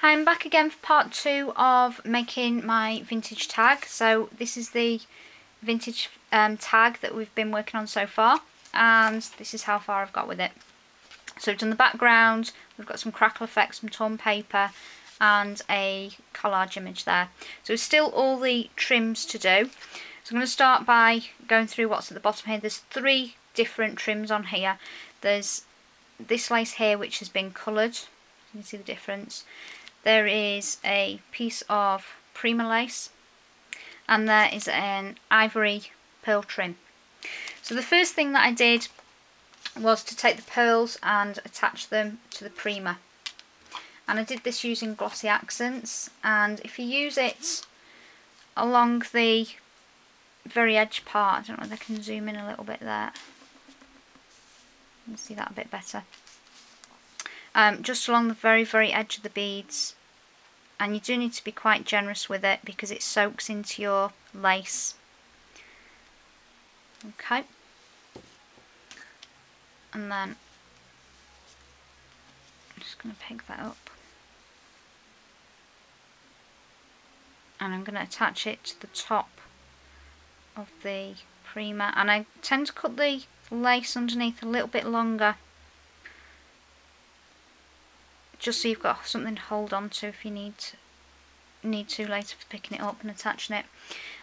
Hi, I'm back again for part 2 of making my vintage tag. So this is the vintage tag that we've been working on so far, and this is how far I've got with it. So we've done the background, we've got some crackle effects, some torn paper and a collage image there. So it's still all the trims to do. So I'm going to start by going through what's at the bottom here. There's 3 different trims on here. There's this lace here which has been coloured, you can see the difference. There is a piece of Prima lace, and there is an ivory pearl trim. So the first thing that I did was to take the pearls and attach them to the Prima, and I did this using glossy accents, and if you use it along the very edge part, I don't know if I can zoom in a little bit there, you can see that a bit better. Just along the very edge of the beads, and you do need to be quite generous with it because it soaks into your lace. Okay, and then I'm just going to pick that up and I'm going to attach it to the top of the Prima, and I tend to cut the lace underneath a little bit longer, just so you've got something to hold on to if you need to later for picking it up and attaching it.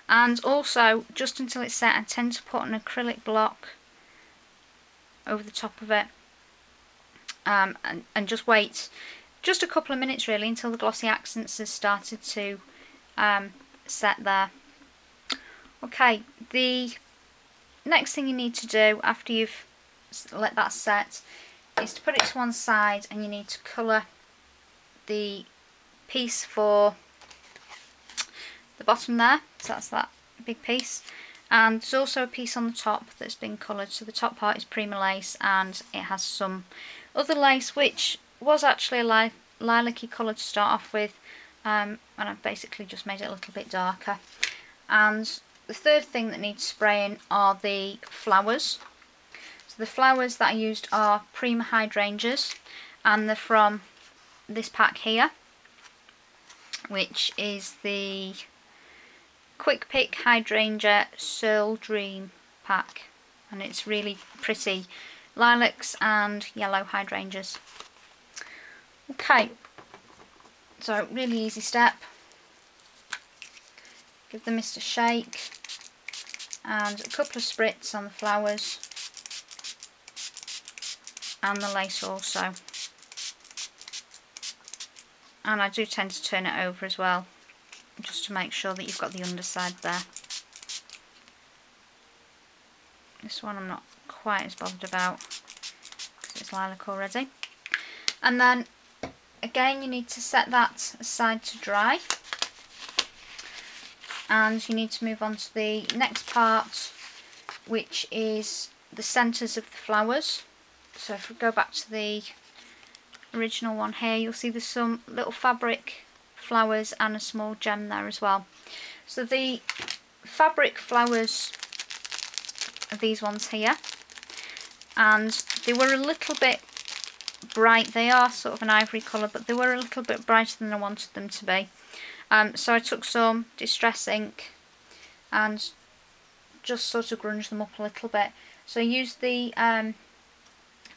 And also, just until it's set, I tend to put an acrylic block over the top of it, and just wait just a couple of minutes really until the glossy accents has started to set there. Okay, the next thing you need to do after you've let that set is to put it to one side, and you need to colour the piece for the bottom there. So that's that big piece, and there's also a piece on the top that's been coloured. So the top part is Prima lace, and it has some other lace which was actually a lilac-y colour to start off with, and I've basically just made it a little bit darker. And the third thing that needs spraying are the flowers. So the flowers that I used are Prima hydrangeas, and they're from this pack here, which is the Quick Pick Hydrangea Searle Dream pack, and it's really pretty lilacs and yellow hydrangeas. Okay, so really easy step. Give the mist a shake and a couple of spritz on the flowers and the lace also, and I do tend to turn it over as well, just to make sure that you've got the underside there. This one I'm not quite as bothered about because it's lilac already. And then again you need to set that aside to dry, and you need to move on to the next part, which is the centres of the flowers. So if we go back to the original one here, you'll see there's some little fabric flowers and a small gem there as well. So the fabric flowers are these ones here, and they were a little bit bright. They are sort of an ivory colour, but they were a little bit brighter than I wanted them to be. So I took some distress ink and just sort of grunged them up a little bit. So I used the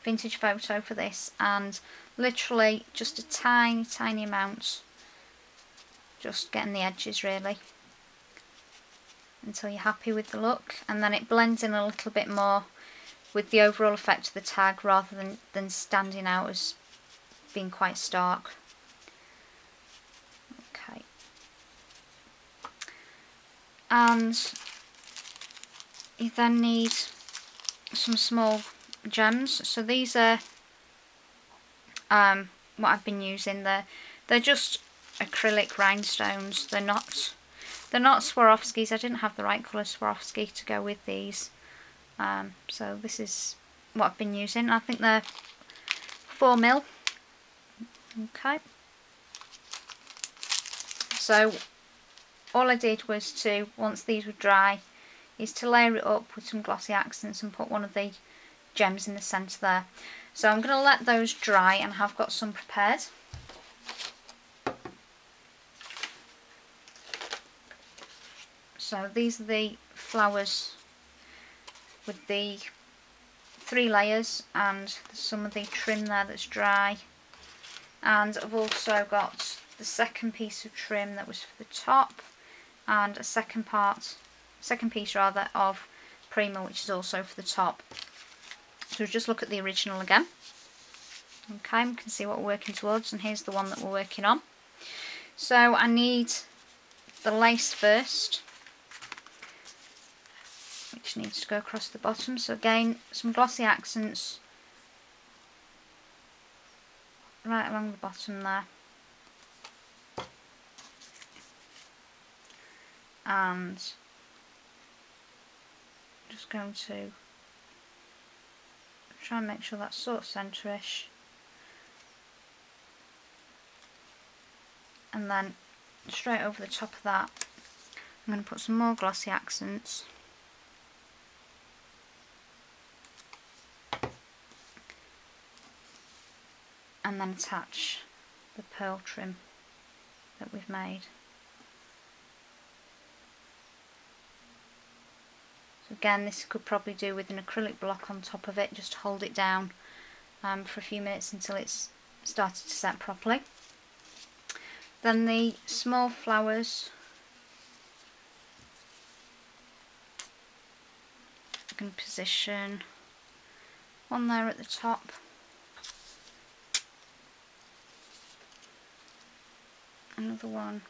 vintage photo for this, and literally just a tiny amount, just getting the edges really until you're happy with the look, and then it blends in a little bit more with the overall effect of the tag rather than standing out as being quite stark. Okay, and you then need some small gems. So these are what I've been using. They're just acrylic rhinestones. They're not Swarovskis. I didn't have the right colour Swarovski to go with these, so this is what I've been using. I think they're 4mm. Okay, so all I did was to, once these were dry, is to layer it up with some glossy accents and put one of the gems in the centre there. So I'm going to let those dry, and have got some prepared. So these are the flowers with the 3 layers, and there's some of the trim there that's dry. And I've also got the second piece of trim that was for the top, and a second piece of primer, which is also for the top. So just look at the original again. Okay, we can see what we're working towards, and here's the one that we're working on. So I need the lace first, which needs to go across the bottom. So again, some glossy accents right along the bottom there. And just going to try and make sure that's sort of centre-ish. And then straight over the top of that, I'm going to put some more glossy accents. And then attach the pearl trim that we've made. So again, this could probably do with an acrylic block on top of it, just to hold it down for a few minutes until it's started to set properly. Then the small flowers, I can position one there at the top, another one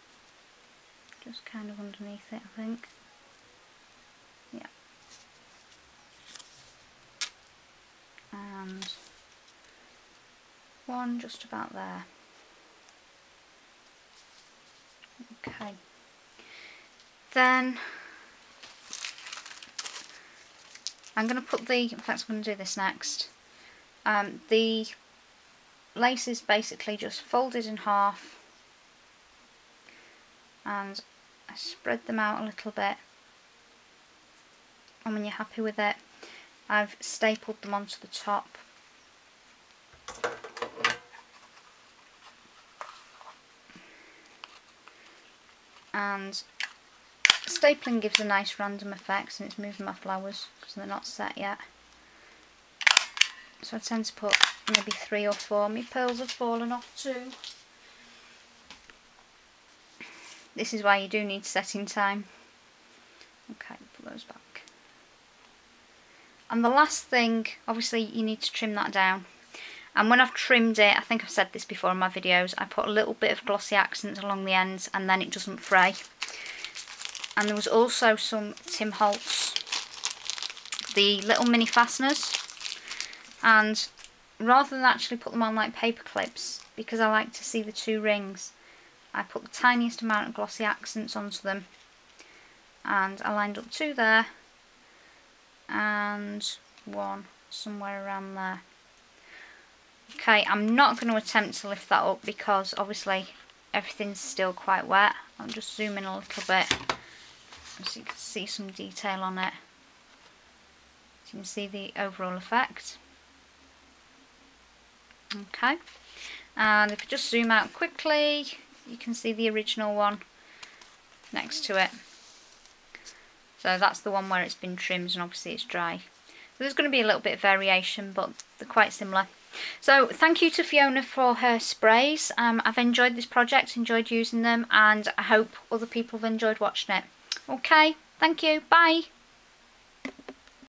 just kind of underneath it, I think. Yeah. And one just about there. Okay. Then I'm going to put in fact I'm going to do this next. The lace is basically just folded in half, and I spread them out a little bit, and when you're happy with it, I've stapled them onto the top. And stapling gives a nice random effect, and it's moving my flowers because they're not set yet. So I tend to put maybe 3 or 4. My pearls have fallen off too. This is why you do need setting time. Okay, put those back. And the last thing, obviously you need to trim that down. And when I've trimmed it, I think I've said this before in my videos, I put a little bit of glossy accents along the ends, and then it doesn't fray. And there was also some Tim Holtz, the little mini fasteners. And rather than actually put them on like paper clips, because I like to see the 2 rings, I put the tiniest amount of glossy accents onto them. And I lined up 2 there, and 1 somewhere around there. Okay, I'm not going to attempt to lift that up because obviously everything's still quite wet. I'll just zoom in a little bit so you can see some detail on it. So you can see the overall effect. Okay, and if I just zoom out quickly, you can see the original one next to it. So that's the one where it's been trimmed, and obviously it's dry. So there's going to be a little bit of variation, but they're quite similar. So thank you to Fiona for her sprays. I've enjoyed this project, enjoyed using them, and I hope other people have enjoyed watching it. Okay, thank you, bye.